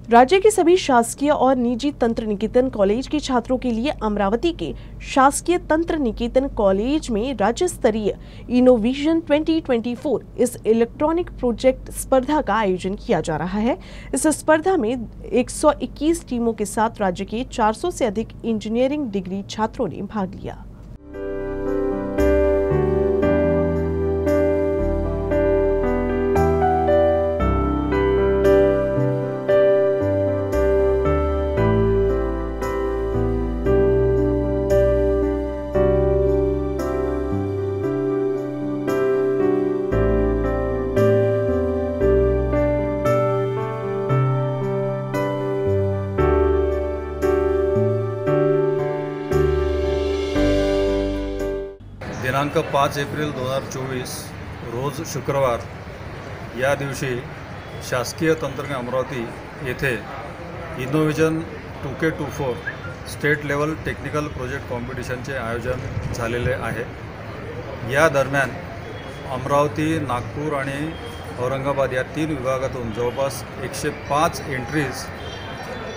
राज्य के सभी शासकीय और निजी तंत्र निकेतन कॉलेज के छात्रों के लिए अमरावती के शासकीय तंत्र निकेतन कॉलेज में राज्य स्तरीय इनोवेशन 2024 इस इलेक्ट्रॉनिक प्रोजेक्ट स्पर्धा का आयोजन किया जा रहा है। इस स्पर्धा में 121 टीमों के साथ राज्य के 400 से अधिक इंजीनियरिंग डिग्री छात्रों ने भाग लिया। दिनांक 5 एप्रिल 2024 रोज शुक्रवार या दिवशी शासकीय तंत्रज्ञान अमरावती येथे innovation 2K24 state level technical project कॉम्पिटिशनचे आयोजन झालेले आहे। या दरम्यान अमरावती, नागपूर आणि औरंगाबाद या 3 विभागातून जवळपास 105 एंट्रीज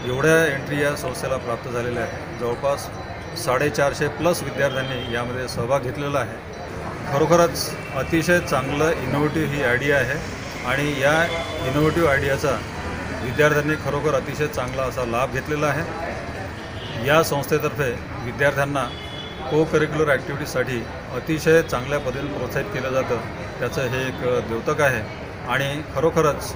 एवढ्या एंट्री या संस्थेला प्राप्त झालेल्या आहेत। जवळपास 450+ विद्यार्थ्यांनी यामध्ये सहभाग घेतलेला आहे। खरोखरच अतिशय चांगलं इनोव्हेटिव्ह ही आयडिया आहे आणि या इनोव्हेटिव्ह आयडियाचा विद्यार्थ्यांनी खरोखर अतिशय चांगला असा लाभ घेतलेला आहे। या संस्थेतर्फे विद्यार्थ्यांना को करिक्युलर ॲक्टिव्हिटीजसाठी अतिशय चांगल्या पद्धतीने प्रोत्साहित केलं जातं, त्याचं हे एक द्योतक आहे आणि खरोखरच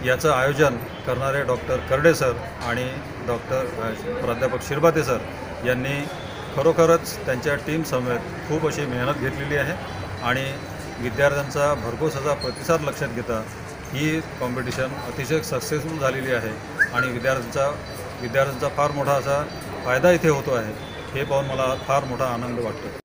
याचं आयोजन करणारे डॉक्टर करडे सर आणि प्राध्यापक शिरभाते सर यांनी खरोखरच त्यांच्या टीम समेत खूप अशी मेहनत घेतलेली आहे आणि विद्यार्थ्यांचा भरघोस असा प्रतिसाद लक्षात घेता ही कॉम्पिटिशन अतिशय सक्सेसफुल झालेली आहे आणि विद्यार्थ्यांचा फार मोठा असा फायदा इथे होतो आहे। हे पाहून मला फार मोठा आनंद वाटतो।